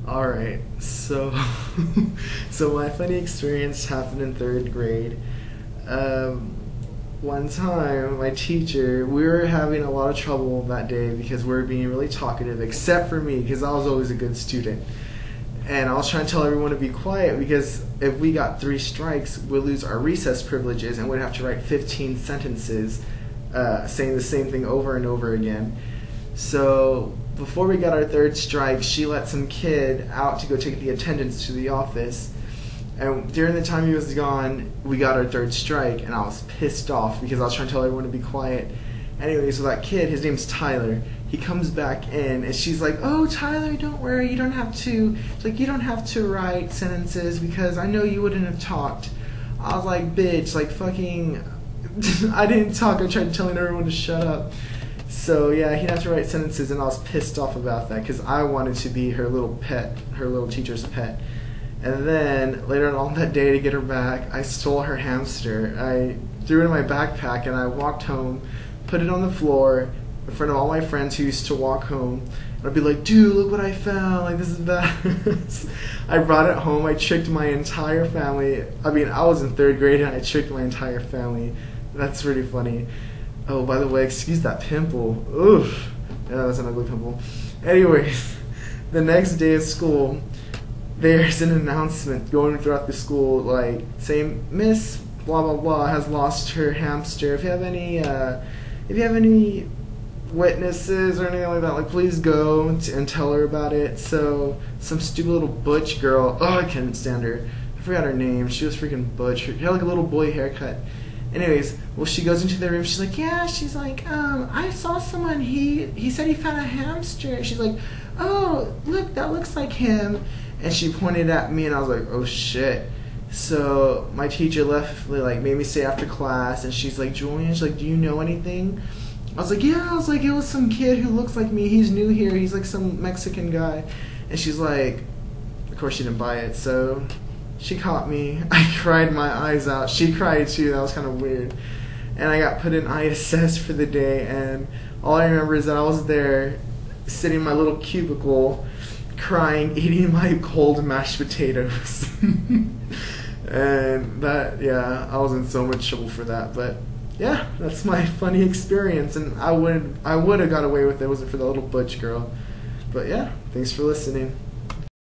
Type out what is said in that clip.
All right, so so my funny experience happened in third grade. Um, One time, my teacher, we were having a lot of trouble that day because we were being really talkative, except for me, because I was always a good student. And I was trying to tell everyone to be quiet because if we got three strikes, we'd lose our recess privileges and we'd have to write 15 sentences saying the same thing over and over again. So before we got our third strike, she let some kid out to go take the attendance to the office. And during the time he was gone, we got our third strike, and I was pissed off because I was trying to tell everyone to be quiet. Anyway, so that kid, his name's Tyler, he comes back in, and she's like, "Oh, Tyler, don't worry, you don't have to, you don't have to write sentences because I know you wouldn't have talked." I was like, "Bitch, fucking, I didn't talk. I tried telling everyone to shut up." So yeah, he didn't have to write sentences, and I was pissed off about that because I wanted to be her little pet, her little teacher's pet. And then later on that day, to get her back, I stole her hamster. I threw it in my backpack and I walked home, put it on the floor in front of all my friends who used to walk home. And I'd be like, "Dude, look what I found, this is bad." I brought it home, I tricked my entire family. I mean, I was in third grade and I tricked my entire family. That's really funny. Oh, by the way, excuse that pimple. Oof. Yeah, that's an ugly pimple. Anyways, the next day at school, there's an announcement going throughout the school, saying Miss blah blah blah has lost her hamster. If you have any witnesses or anything like that, please go and tell her about it. So some stupid little butch girl, I couldn't stand her. I forgot her name. She was freaking butch. She had a little boy haircut. Anyways, well, she goes into the room. She's like, I saw someone. He said he found a hamster. She's like, "Oh, look, that looks like him." And she pointed at me, and I was like, "Oh shit!" So my teacher made me stay after class, and she's like, "Julian," she's like, "Do you know anything?" I was like, "Yeah." I was like, "It was some kid who looks like me. He's new here. He's some Mexican guy." And she's like, of course she didn't buy it. So she caught me. I cried my eyes out. She cried too. That was kind of weird. And I got put in ISS for the day. And all I remember is that I was there, sitting in my little cubicle, crying, eating my cold mashed potatoes. And I was in so much trouble for that. But yeah, that's my funny experience. And I would have got away with it if it wasn't for the little butch girl. But yeah, thanks for listening.